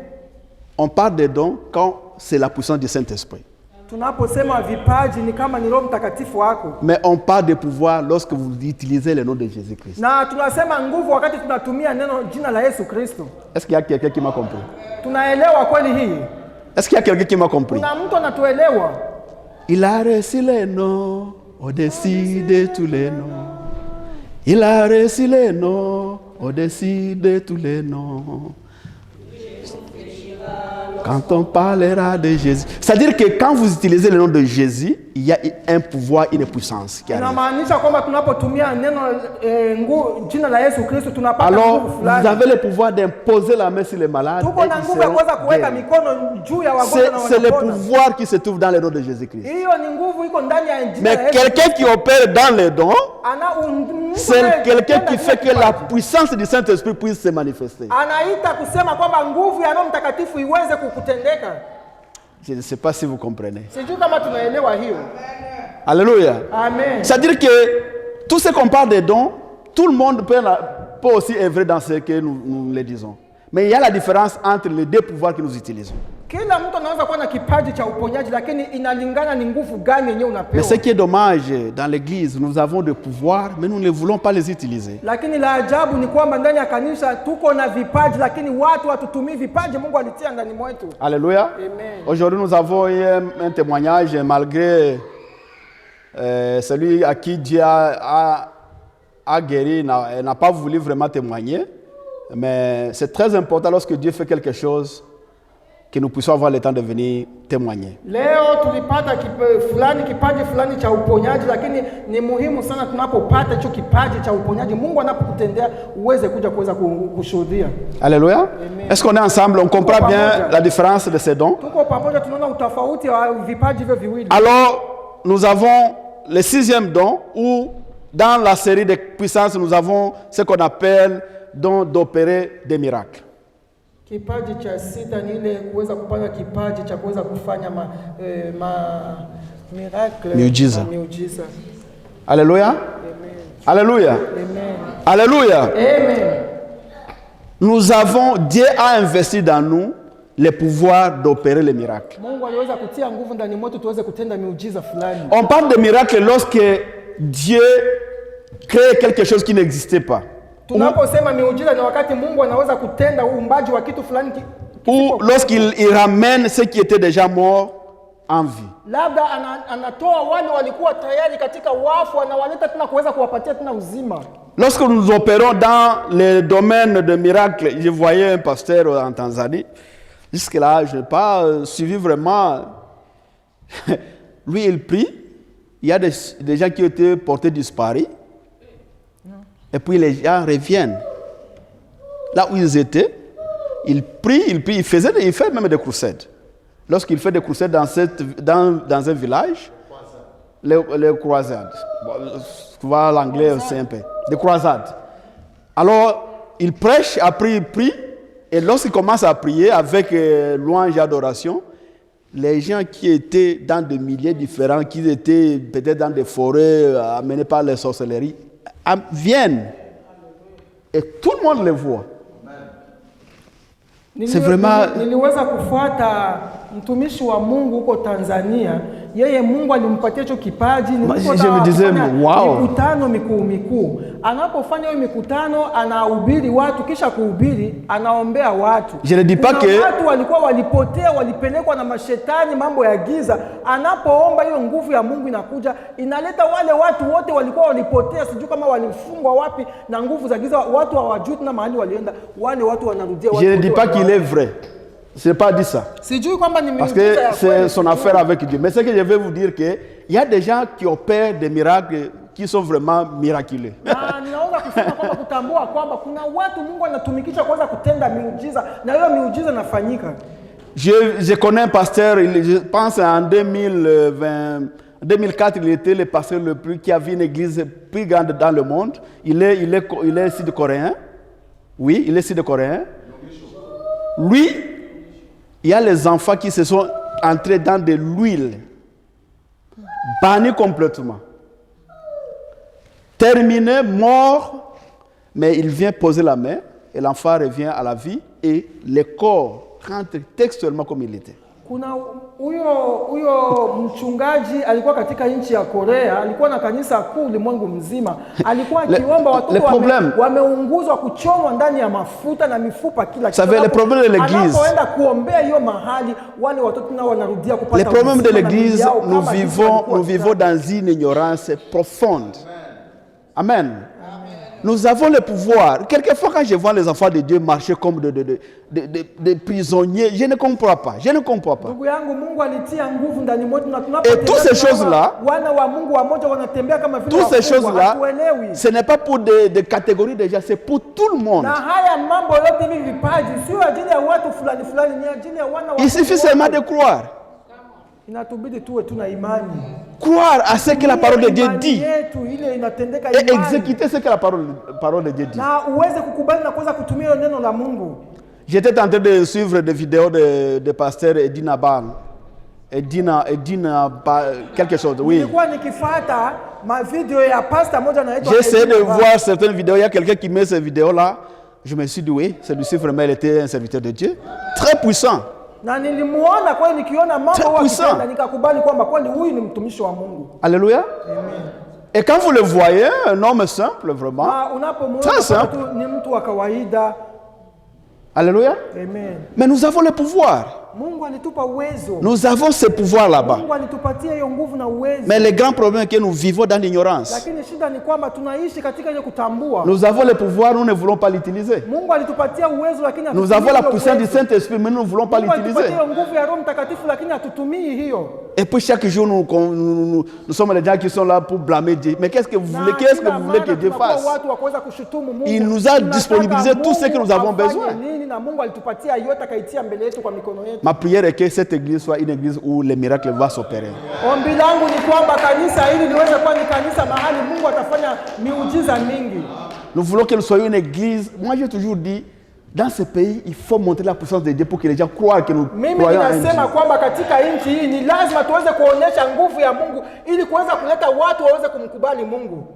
on parle des dons quand c'est la puissance du Saint-Esprit. Tunaposema vipaji ni kama ni Roho Mtakatifu wako. Mais on parle de pouvoir lorsque vous utilisez le nom de Jésus-Christ. Na tunasema nguvu wakati tunatumia jina la Yesu Kristo. Est-ce qu'il y a quelqu'un qui m'a compris? Tunaelewa kweli hii? Est-ce qu'il y a quelqu'un qui m'a compris? Kuna mtu anatuelewa? Il a reçu les noms au-dessus de tous les noms. Il a reçu les noms au-dessus de tous les noms. Quand on parlera de Jésus, c'est-à-dire que quand vous utilisez le nom de Jésus, il y a un pouvoir, une puissance qui arrive. Inamaanisha kwamba tunapotumia neno jina la Yesu Kristo tunapata Alors, nguvu vous fulani. avez le pouvoir d'imposer la main sur les malades. Tuko na nguvu ya kuweza kuweka mikono juu ya wagonjwa na C'est le wanapona. pouvoir qui se trouve dans le nom de Jésus-Christ. Hiyo ni nguvu iko ndani ya jina Mais la Yesu. quelqu'un qui opère dans les dons, c'est quelqu'un qui fait que la puissance du Saint-Esprit puisse se manifester. anaita kusema kwamba nguvu ya Roho Mtakatifu iweze kukutendeka. Je ne sais pas si vous comprenez. Sijui kama tunaelewa hiyo. Alléluia. Amen. C'est-à-dire que tout ce qu'on parle des dons, tout le monde peut aussi œuvrer dans ce que nous le disons. Mais il y a la différence entre les deux pouvoirs que nous utilisons. Kila mtu anaweza kuwa na kipaji cha uponyaji, lakini inalingana ni nguvu gani yenyewe unapewa. Mais ce qui est dommage, dans l'église, nous avons des pouvoirs, mais nous ne voulons pas les utiliser. Lakini la ajabu ni kwamba ndani ya kanisa tuko na vipaji, lakini watu hatutumii vipaji Mungu alitia ndani mwetu. Alléluia. Amen. Aujourd'hui, nous avons eu un témoignage, malgré celui à qui Dieu a guéri, n'a pas voulu vraiment témoigner. Mais c'est très important lorsque Dieu fait quelque chose, que nous puissions avoir le temps de venir témoigner. Leo tulipata kipaji fulani cha uponyaji, lakini ni muhimu sana tunapopata hicho kipaji cha uponyaji, Mungu anapokutendea uweze kuja kushuhudia. Alléluia. Amen. Est-ce qu'on est ensemble? On comprend bien la différence de ces dons? Tuko pamoja, tunaona utofauti wa vipaji hivyo viwili. Alors, nous avons le 6e don, où dans la série de puissances, nous avons ce qu'on appelle don d'opérer des miracles. Kipaji cha sita ni ile kuweza kupata kipaji cha kuweza kufanya miracle, miujiza. Alléluia. Amen. Alléluia. Amen. Alléluia. Amen. Nous avons, Dieu a investi dans nous le pouvoir d'opérer les miracles. Mungu aliweza kutia nguvu ndani mwetu tuweze kutenda miujiza fulani. On parle de miracles lorsque Dieu crée quelque chose qui n'existait pas. Tunaposema miujiza ni wakati Mungu anaweza kutenda uumbaji wa kitu fulani ou lorsqu'il ramène ceux qui étaient déjà morts en vie. Labda anatoa wale walikuwa tayari katika wafu, anawaleta tena kuweza kuwapatia tena uzima. Lorsque nous opérons dans le domaine de miracles, je voyais un pasteur en Tanzanie. Jusque-là, je n'ai pas suivi vraiment. Lui, il prie. Il y a des gens qui ont été portés disparus. Et puis les gens reviennent. Là où ils étaient, il prie, il fait même des croisades. Lorsqu'il fait des croisades dans un village, les croisades. Souvent l'anglais c'est un peu. Des croisades. Alors, il prêche, après il prie, et lorsqu'il commence à prier avec louange et adoration, les gens qui étaient dans des milieux différents, qui étaient peut-être dans des forêts amenés par les sorcelleries, viennent. Et tout le monde les voit. C'est vraiment... Niliweza kufuata mtumishi wa Mungu huko Tanzania. Yeye Mungu alimpatia hicho kipaji. Mikutano mikuu. Anapofanya hiyo mikutano anahubiri watu, kisha kuhubiri anaombea watu. Je ne dis pas que watu walikuwa walipotea, walipelekwa na mashetani, mambo ya giza. Anapoomba hiyo nguvu ya Mungu inakuja, inaleta wale watu wote walikuwa walipotea, sijui kama walifungwa wapi na nguvu za giza, watu hawajui na mahali walienda, wale watu wanarudia. Je ne dis pas qu'il est vrai. Je n'ai pas dit ça. Parce que c'est son affaire avec Dieu. Mais ce que je vais vous dire, qu'il y a des gens qui opèrent des miracles qui sont vraiment miraculeux. Je connais un pasteur, je pense en 2004, il était le pasteur le plus qui avait une église plus grande dans le monde. Il est sud-coréen. Oui, il est sud-coréen. Lui, il y a les enfants qui se sont entrés dans de l'huile, bannis complètement, terminés, morts, mais il vient poser la main et l'enfant revient à la vie et le corps rentre textuellement comme il était. Kuna huyo mchungaji alikuwa katika nchi ya Korea, alikuwa na kanisa kuu ulimwengu mzima. Alikuwa akiomba watoto wameunguzwa, kuchomwa ndani ya mafuta na mifupa kila kitu. Le problème de l'église. Anapoenda kuombea hiyo mahali, wale watoto nao wanarudia kupata. Le problème de l'église, nous vivons dans une ignorance profonde. Amen. Nous avons le pouvoir. Quelquefois, quand je vois les enfants de Dieu marcher comme des prisonniers, je ne comprends pas. Je ne comprends pas. Ndugu yangu, Mungu alitia nguvu ndani mwetu na Et tunapotembea toutes ces choses-là, wana wa Mungu wamoja wanatembea kama vile toutes ces wafungwa, choses-là, hatuelewi. ce n'est pas pour des catégories de gens, c'est pour tout le monde. Na haya mambo yote hivi vipaji sio ajili ya watu fulani fulani, ni ajili ya wana wa Il suffit Mungu seulement wote. de croire. Inatubidi tuwe tuna imani. Croire à ce que la parole de Dieu Imani dit yetu ile inatendeka et imani. exécuter ce que la parole de Dieu dit. Na uweze kukubali na kuweza kutumia neno la Mungu. J'étais en train de suivre des vidéos de pasteur Edina Ban. Edina quelque chose, oui. Nilikuwa nikifuata mavideo ya pastor moja anaitwa. J'ai essayé de voir certaines vidéos. Il y a quelqu'un qui met ces vidéos-là. Je me suis dit, oui, celui-ci vraiment, il était un serviteur de Dieu. Très puissant. Na nilimuona kweli, nikiona mambo Très puissant. wakitenda nikakubali kwamba kweli huyu ni mtumishi wa Mungu. Alléluia. Et quand vous le voyez, un homme simple, vraiment. Na unapomuona Très kwamba simple. tu ni mtu wa kawaida. Alléluia. Amen. Mais nous avons le pouvoir. Mungu alitupa uwezo. Nous avons ce pouvoir là-bas. Mungu alitupatia hiyo nguvu na uwezo. Mais le grand problème est que nous vivons dans l'ignorance. Lakini shida ni kwamba tunaishi katika ile kutambua. Nous avons le pouvoir, nous ne voulons pas l'utiliser. Mungu alitupatia uwezo lakini Nous hatutumii avons la hiyo puissance du uwezo. Saint-Esprit, mais nous ne voulons pas Mungu alitupatia l'utiliser. hiyo nguvu ya Roho Mtakatifu lakini hatutumii hiyo. Et puis chaque jour, nous sommes les gens qui sont là pour blâmer Dieu. Mais qu'est-ce que vous voulez, Na qu'est-ce que kila vous voulez mara que Dieu tunakuwa fasse? watu wa kuweza kushutumu Mungu. Il nous a Tunataka disponibilisé tout ce que nous avons Mungu afanye besoin. nini, na Mungu alitupatia yote akaitia mbele yetu kwa mikono yetu. Ma prière est que cette église soit une église où les miracles vont s'opérer. Ombi langu ni kwamba kanisa hili liweze kuwa ni kanisa mahali Mungu atafanya miujiza mingi. Nous voulons que nous soyons une église. Moi, j'ai toujours dit, dans ce pays, il faut montrer la puissance de Dieu pour que les gens croient que nous Mimi croyons en ninasema Dieu. kwamba katika nchi hii ni lazima tuweze kuonesha nguvu ya Mungu ili kuweza kuleta watu waweze kumkubali Mungu.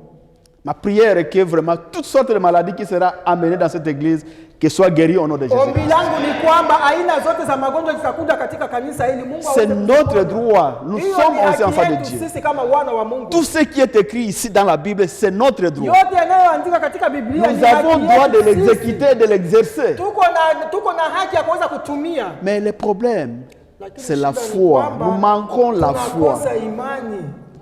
Ma prière est que vraiment toutes sortes de maladies qui seront amenées dans cette église, qu'elles soient guéries au nom de Jésus. Ombi langu ni kwamba aina zote za magonjwa zitakuja katika kanisa hili. Mungu C'est notre droit. Nous Hiyo sommes ni haki aussi enfants de yetu Dieu. sisi kama wana wa Mungu. Tout ce qui est écrit ici dans la Bible, c'est notre droit. Yote yanayoandikwa katika Biblia Nous ni haki avons le droit de yetu sisi. l'exécuter et de l'exercer. Tuko na haki ya kuweza kutumia. Mais le problème, Lakini c'est la shida ni foi. kwamba Nous manquons la foi. tunakosa imani.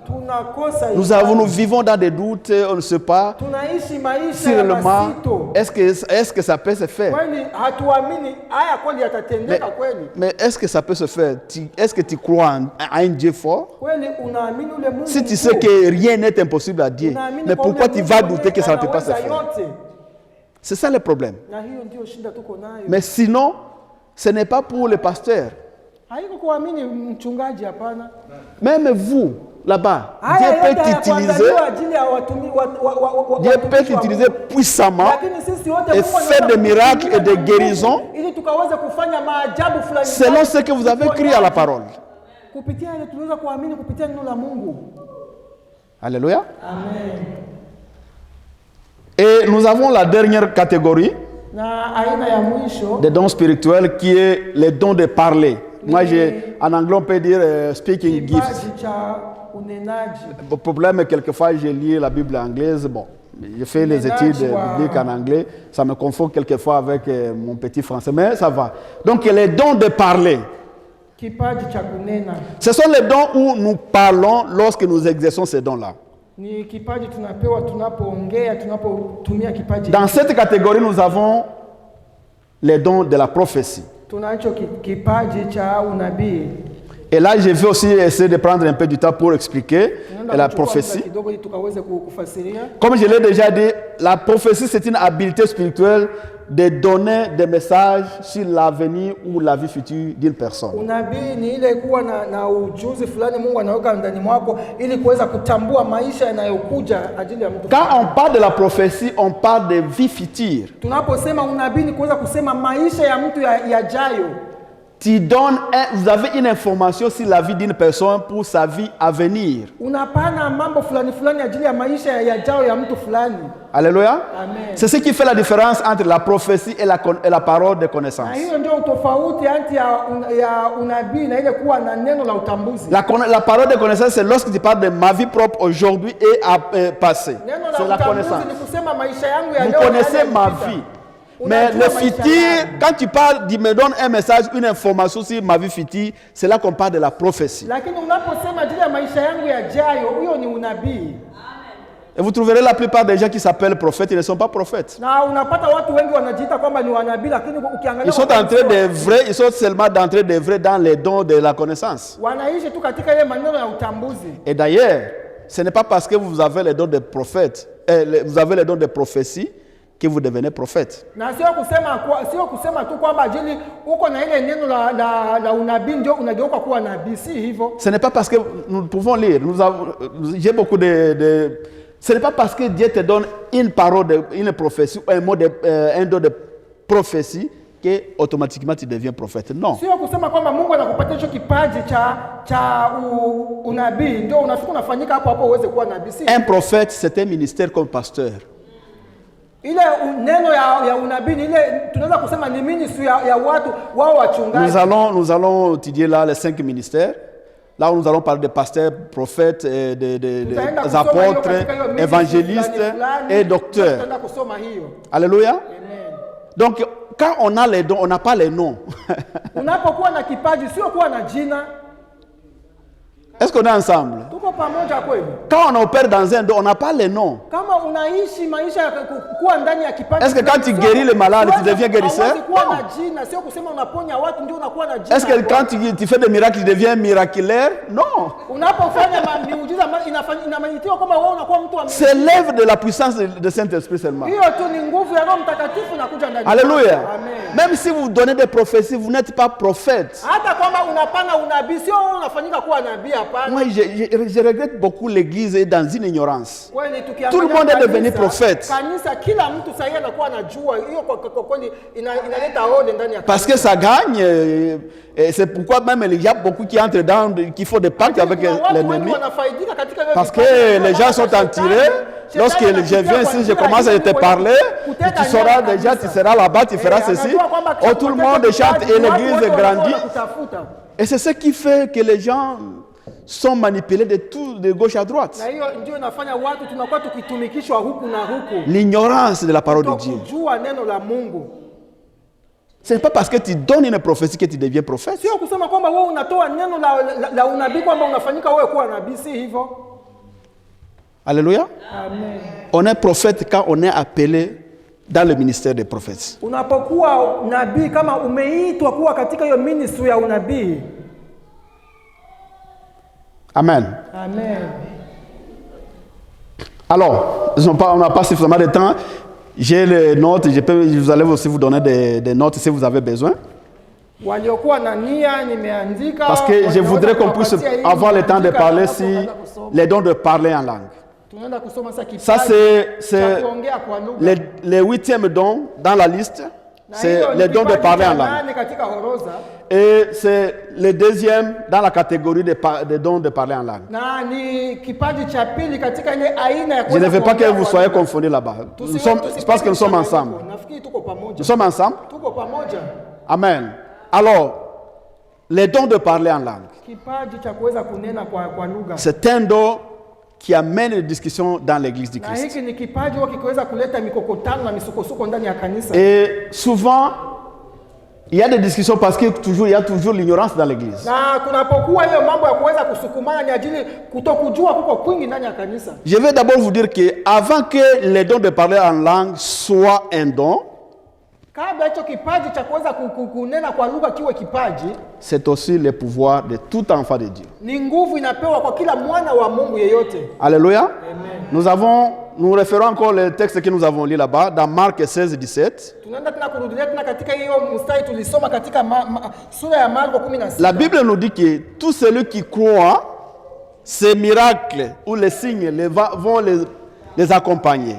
Tunakosa Nous vivons dans des doutes, on ne sait pas tunaishi maisha si ya réellement, masito. est-ce que ça peut se faire. Kweli hatuamini haya kweli yatatendeka kweli. Mais est-ce que ça peut se faire? Est-ce que tu crois à un Dieu fort? Kweli unaamini ule Mungu. Si tu mkuu. sais que rien n'est impossible à Dieu, Unaamini mais kwa pourquoi ule tu Mungu vas mwenye douter que ça ne peut pas se anaweza faire? yote. C'est ça le problème. Na hiyo ndio shida tuko nayo. Mais sinon, ce n'est pas pour les pasteurs. Haiko kuamini mchungaji, hapana. Même vous, là-bas, Haya Dieu yote peut t'utiliser. hayakuandaliwa ajili ya watumi Dieu peut t'utiliser puissamment Lakini sisi wote et Mungu faire anaweza des miracles et des kutumia guérisons ili tukaweze kufanya maajabu fulani selon ce que vous avez cru à la parole. kupitia ile tuliweza kuamini kupitia neno la Mungu. Alléluia. Amen. Et nous avons la dernière catégorie Na aina ya mwisho des dons spirituels qui est les dons de parler. Moi, en anglais, on peut dire speaking gifts. kipaji cha unenaji. Le problème est quelquefois, je lis la Bible anglaise. Bon, je fais les études bibliques en anglais. Ça me confond quelquefois avec mon petit français, mais ça va. Donc, les dons de parler. Kipaji cha kunena Ce sont les dons où nous parlons lorsque nous exerçons ces dons-là. ni kipaji tunapewa tunapoongea, tunapotumia kipaji. Dans cette catégorie, nous avons les dons de la prophétie. Tunacho kipaji cha unabii. Et là, je vais aussi essayer de prendre un peu du temps pour expliquer la prophétie. Kidogo ili tukaweze kufasiria. Comme je l'ai déjà dit, la prophétie, c'est une habilité spirituelle de donner des messages sur l'avenir ou la vie future d'une personne. Unabii ni ile kuwa na ujuzi fulani Mungu anaweka ndani mwako ili kuweza kutambua maisha yanayokuja ajili ya mtu. Quand on parle de la prophétie, on parle de vie future. Tunaposema unabii ni kuweza kusema maisha ya mtu yajayo. Tu donnes vous avez une information sur la vie d'une personne pour sa vie à venir. Unapana mambo fulani fulani ajili ya maisha yajayo ya mtu fulani. Alléluia. Amen. C'est ce qui fait la différence entre la prophétie et la parole de connaissance. Na hiyo ndio tofauti kati ya unabii na ile kuwa na neno la utambuzi. La parole de connaissance, c'est lorsque tu parles de ma vie propre aujourd'hui et passé. C'est la connaissance. Ni kusema maisha yangu ya Vous leo. connaissez ma vie. Mais le futur, quand tu parles, tu me donnes un message, une information sur ma vie future, c'est là qu'on parle de la prophétie. Lakini unaposema ajili ya maisha yangu yajayo, huyo ni unabii. Et vous trouverez la plupart des gens qui s'appellent prophètes, ils ne sont pas prophètes. Na unapata watu wengi wanajiita kwamba ni wanabii, lakini ukiangalia Ils sont entrés des vrais, ils sont seulement d'entrer des vrais dans les dons de la connaissance. wanaishi tu katika ile maneno ya utambuzi. Et d'ailleurs, ce n'est pas parce que vous avez les dons de prophètes, vous avez les dons de prophétie, que vous devenez prophète. Na sio kusema tu kwamba ajili uko na ile neno la unabii ndio unageuka kuwa nabii, si hivyo. Ce n'est pas parce que nous pouvons lire, j'ai beaucoup de ce n'est pas parce que Dieu te donne une parole, une prophétie, un don de prophétie que automatiquement tu deviens prophète. Non. Sio kusema kwamba Mungu anakupatia hicho kipaji cha unabii ndio unafika unafanyika hapo uweze kuwa nabii. Un prophète, c'est un ministère comme pasteur. Ile neno ya unabii ile tunaweza kusema ni ministry ya watu wao wachungaji. Nous allons étudier là les 5 ministères. Là où nous allons parler de pasteurs, prophètes, des apôtres, évangélistes et docteurs. Alléluia. Amen. Donc, quand on a les dons, on n'a pas les noms. Unapokuwa na kipaji sio kuwa na jina. Est-ce qu'on est ensemble? Tuko pamoja kweli? Quand on opère dans un don, on n'a pas les noms. Kama unaishi maisha kuwa ndani ya kipaji. Est-ce que quand tu guéris le malade, tu deviens guérisseur? Kuwa na jina sio kusema unaponya watu ndio unakuwa na jina. Est-ce que quand tu fais des miracles, tu deviens miraculeur? Non. Unapofanya miujiza inamaanisha kwamba wewe unakuwa mtu wa. C'est l'œuvre de la puissance de Saint-Esprit seulement. Hiyo tu ni nguvu ya Roho Mtakatifu inakuja ndani. Alléluia. Amen. Même si vous donnez des prophéties, vous n'êtes pas prophète. Hata kwamba unapana unabii sio unafanyika kuwa nabii, hapana. Moi, je regrette beaucoup l'église est dans une ignorance. Tout le monde est devenu prophète. Parce que ça gagne. Et c'est pourquoi même il y a beaucoup qui entrent dans, qui font des pactes avec l'ennemi. Parce que les gens sont attirés. Lorsque je viens ici, je commence à te parler, tu sauras déjà, tu seras là-bas, tu feras ceci. Oh, tout le monde chante et l'église grandit. Et c'est ce qui fait que les gens sont manipulés de gauche à droite. L'ignorance de la parole de Dieu. Ce n'est pas parce que tu donnes une prophétie que tu deviens prophète. Alléluia. Amen. On est prophète quand on est appelé dans le ministère des prophètes. Unapokuwa nabii kama umeitwa kuwa katika hiyo ministry ya unabii. Amen. Amen. Alors, on n'a pas suffisamment de temps. J'ai les notes, vous allez aussi vous donner des notes si vous avez besoin. Parce que je voudrais qu'on puisse avoir le temps de parler les dons de parler en langue. Ça, c'est le 8e don dans la liste. C'est le don de parler en langue. Et c'est le 2e dans la catégorie des dons de parler en langue. Je ne veux pas que vous soyez confondus là-bas. Je pense que nous sommes ensemble. Nous sommes ensemble? Amen. Alors, les dons de parler en langue. C'est un don qui amène une discussion dans l'église du Christ. Et souvent, il y a des discussions parce qu'il y a toujours l'ignorance dans l'église. Je vais d'abord vous dire que avant que les dons de parler en langue soient un don, c'est aussi le pouvoir de tout enfant de Dieu. Alléluia. Amen. Nous référons encore le texte que nous avons lu là-bas, dans Marc 16, 17. La Bible nous dit que tout celui qui croit, ces miracles ou les signes vont les accompagner.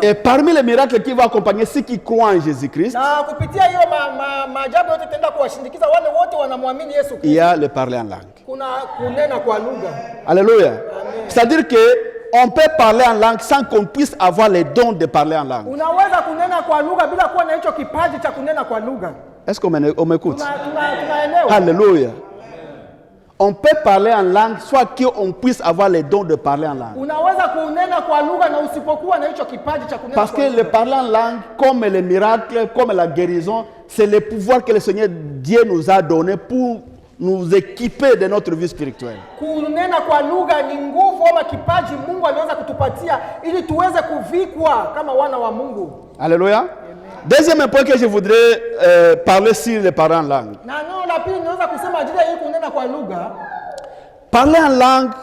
Et parmi les miracles qui vont accompagner ceux qui croient en Jésus-Christ, il y a le parler en langue. Alléluia. C'est-à-dire qu'on peut parler en langue sans qu'on puisse avoir les dons de parler en langue. Est-ce qu'on m'écoute? Alléluia. On peut parler en langue, soit qu'on puisse avoir les dons de parler en langue. Parce que le parler en langue, comme les miracles, comme la guérison, c'est le pouvoir que le Seigneur Dieu nous a donné pour nous équiper de notre vie spirituelle. Kunena kwa lugha ni nguvu ama kipaji Mungu aliweza kutupatia ili tuweze kuvikwa kama wana wa Mungu. Alléluia. Deuxième point que je voudrais parler sur les paroles en langue. Na neno la pili naweza kusema ajili ya hii kunena kwa lugha. Parler en langue,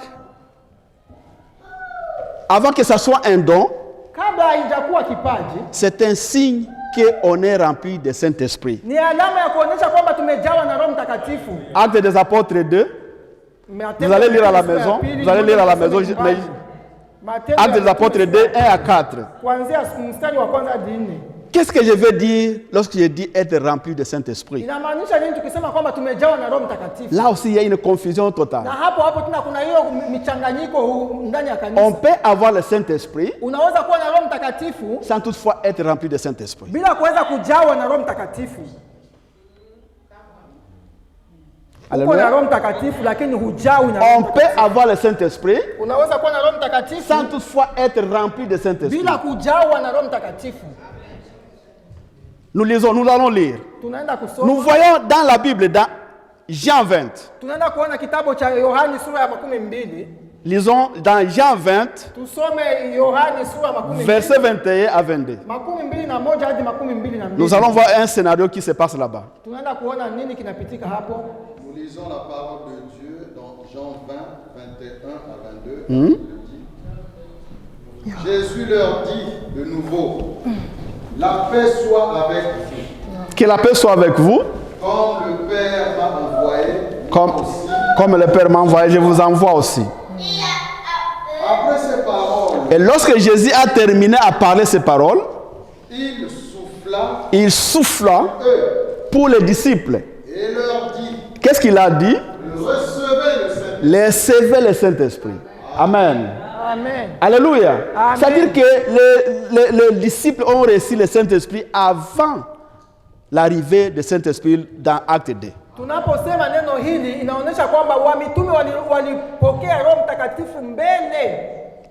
avant que ça soit un don, Kabla haijakuwa kipaji, c'est un signe qu'on est rempli de Saint-Esprit. ni alama ya kuonyesha kwamba tumejawa na Roho Mtakatifu. Actes des Apôtres 2, vous allez lire à la maison, vous allez lire à la maison, Actes des Apôtres 2, 1 à 4. Kuanzia mstari wa kwanza hadi 4. Qu'est-ce que je veux dire lorsque je dis être rempli de Saint-Esprit? Inamaanisha nini tukisema kwamba tumejawa na Roho Mtakatifu? Là aussi, il y a une confusion totale. Na hapo tuna kuna hiyo michanganyiko ndani ya On kanisa. peut avoir le Saint-Esprit Unaweza kuwa na Roho Mtakatifu sans toutefois être rempli de Saint-Esprit. bila kuweza kujawa na Roho Mtakatifu. Uko na Alléluia. Roho Mtakatifu lakini hujawi na On Roho peut Mtakatifu. avoir le Saint-Esprit Unaweza kuwa na Roho Mtakatifu sans toutefois être rempli de Saint-Esprit. bila kujawa na Roho Mtakatifu. Nous lisons, nous allons lire. Tunaenda Nous kusoma. voyons dans la Bible, dans Jean 20. Tunaenda kuona kitabu cha Yohani sura ya 12. Lisons dans Jean 20, Tusome Yohani sura ya 12. versets 21 à 22. 21 hadi 22. Nous allons voir un scénario qui se passe là-bas. Tunaenda kuona nini kinapitika hapo. Nous lisons la parole de Dieu dans Jean 20, 21 à 22. Il dit, Jésus leur dit de nouveau, la paix soit avec vous. Que la paix soit avec vous. Comme le Père m'a envoyé, moi aussi. Comme le Père m'a envoyé, je vous envoie aussi. Après ces paroles, Et lorsque Jésus a terminé à parler ces paroles, il souffla il souffla eux pour les disciples. et leur dit, Qu'est-ce qu'il a dit? recevez le Saint-Esprit. Recevez le Saint-Esprit. Amen. Amen. Alléluia. Amen. C'est-à-dire que les disciples ont reçu le Saint-Esprit avant l'arrivée du Saint-Esprit dans Acte 2. Tunaposema neno hili inaonyesha kwamba mitume walipokea Roho Mtakatifu mbele.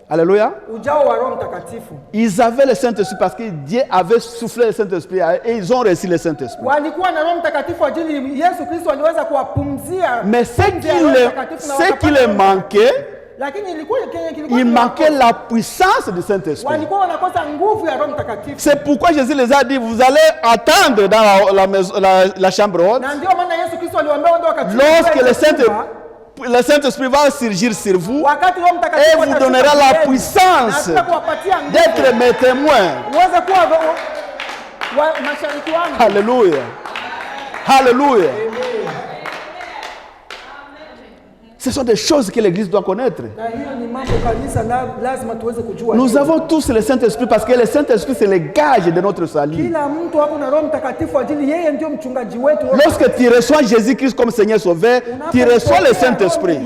Alléluia. Ujao wa Roho Mtakatifu. Ils avaient le Saint-Esprit parce que Dieu avait soufflé le Saint-Esprit et ils ont reçu le Saint-Esprit. Walikuwa na Roho Mtakatifu ajili Yesu Kristo aliweza kuwapumzia. Mais ce qui les manquait, Lakini ilikuwa kilikuwa il manquait la puissance du Saint-Esprit. walikuwa wanakosa nguvu ya Roho Mtakatifu. C'est pourquoi Jésus les a dit, vous allez attendre dans la chambre haute. Na ndio maana Yesu Kristo aliwaambia ndio wakati. Lorsque le Saint-Esprit va surgir sur vous, wakati Roho Mtakatifu et vous donnera la puissance d'être mes témoins. uweze kuwa mashariki wangu. Alléluia. Alléluia. Ce sont des choses que l'Église doit connaître. Na hiyo ni mambo kanisa lazima tuweze kujua. Nous avons tous le Saint-Esprit parce que le Saint-Esprit c'est le gage de notre salut. Kila mtu ako na Roho Mtakatifu ajili yeye ndio mchungaji wetu. Lorsque tu reçois Jésus-Christ comme Seigneur Sauveur, tu reçois le Saint-Esprit.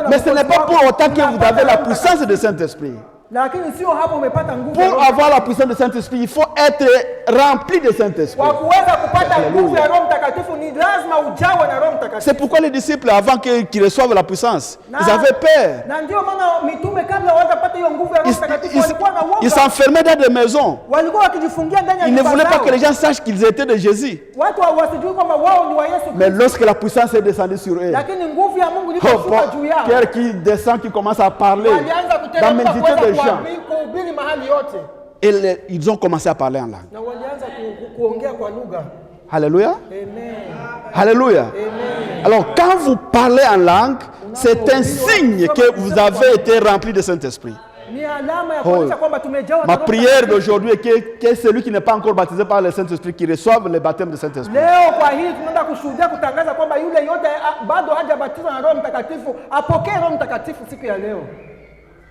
Mais ce n'est pas pour autant que vous avez la puissance du Saint-Esprit. Lakini sio hapo umepata nguvu. Pour avoir la puissance du Saint-Esprit, il faut être rempli de Saint-Esprit. Kwa kuweza kupata nguvu ya Roho Mtakatifu ni lazima ujawe na Roho Mtakatifu. C'est pourquoi les disciples, avant qu'ils reçoivent la puissance, ils avaient peur. Na ndio maana mitume kabla hawajapata hiyo nguvu ya Roho Mtakatifu walikuwa na woga. Ils s'enfermaient dans des maisons. Walikuwa wakijifungia ndani ya Ils ne nyumba voulaient pas zao. que les gens sachent qu'ils étaient de Jésus. Watu wasijui kwamba wao ni wa Yesu Mais Kristo. lorsque la puissance est descendue sur eux, Lakini nguvu ya Mungu oh, iliposhuka juu yao. Pierre qui descend, qui commence à parler Walianza dans kuteremka multitude kuweza de gens. kuhubiri mahali yote. Et ils ont commencé à parler en langue. Na walianza kuongea kwa lugha. Alléluia. Amen. Alléluia. Amen. Alors, quand vous parlez en langue, c'est un signe que vous avez été rempli de Saint-Esprit. Ni alama ya kuonyesha kwamba tumejawa na Ma Roho prière Mtakatifu. d'aujourd'hui est que celui qui n'est pas encore baptisé par le Saint-Esprit, qui reçoive le baptême du Saint-Esprit. Leo kwa hii tunaenda kushuhudia kutangaza kwamba yule yote bado hajabatizwa na Roho Mtakatifu apokee Roho Mtakatifu siku ya leo.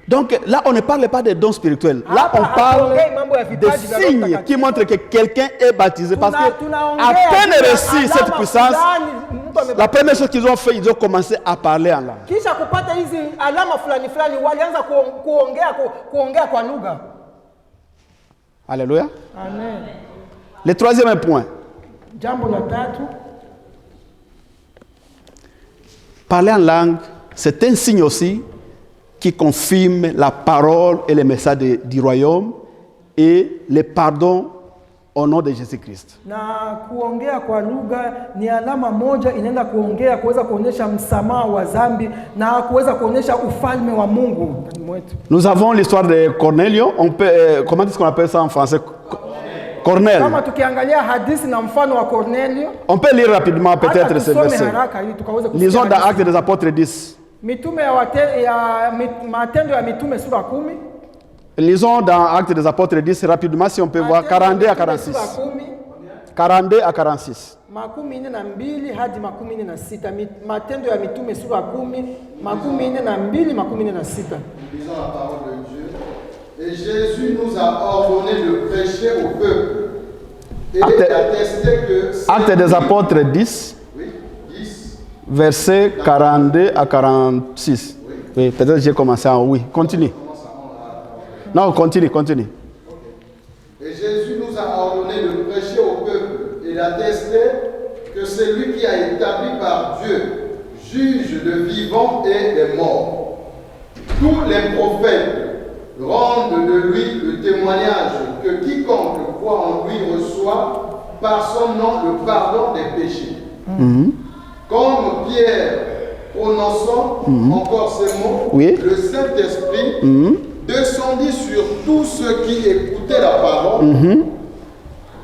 Donc là, on ne parle pas des dons spirituels. Là, on parle des signes qui montrent que quelqu'un est baptisé. Parce que à peine reçu cette puissance, la première chose qu'ils ont fait, ils ont commencé à parler en langue. Kisha kupata hizi alama fulani fulani walianza kuongea kwa lugha. Alléluia. Amen. Le troisième point. Jambo la tatu. Parler en langue, c'est un signe aussi qui confirme la parole et le message du royaume et le pardon au nom de Jésus-Christ. Na kuongea kwa lugha ni alama moja inaenda kuongea kuweza kuonyesha msamaha wa dhambi na kuweza kuonyesha ufalme wa Mungu ndani mwetu. Nous avons l'histoire de Cornelio. On peut, comment est-ce qu'on appelle ça en français? Cornel. Kama tukiangalia hadithi na mfano wa Cornelio, On peut lire rapidement peut-être ce verset. haraka ili tukaweze kusikia. Lisons dans hadithi. Actes des Apôtres 10. Mitume Matendo ya Mitume sura 10. Lisons dans Actes des Apôtres 10 rapidement si on peut voir 42 à 46. 42 à 46. 42 hadi 46. Matendo ya Mitume sura 10, 42, 46. Lisons la parole de Dieu. Et Jésus nous a ordonné de prêcher au peuple et d'attester que... Actes des Apôtres 10, Oui, 10. versets 42 à 46. Oui, peut-être que j'ai commencé en oui. Continue. Non, continue. Et Jésus nous a ordonné de prêcher au peuple et d'attester que c'est lui qui a établi par Dieu, juge de vivants et des morts. Tous les prophètes rendent de lui le témoignage que quiconque croit en lui reçoit par son nom le pardon des péchés. Comme Pierre, prononçant encore ces mots, Oui. le Saint-Esprit descendit sur tous ceux qui écoutaient la parole,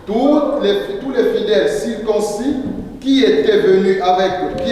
tous les fidèles circoncis qui étaient venus avec Pierre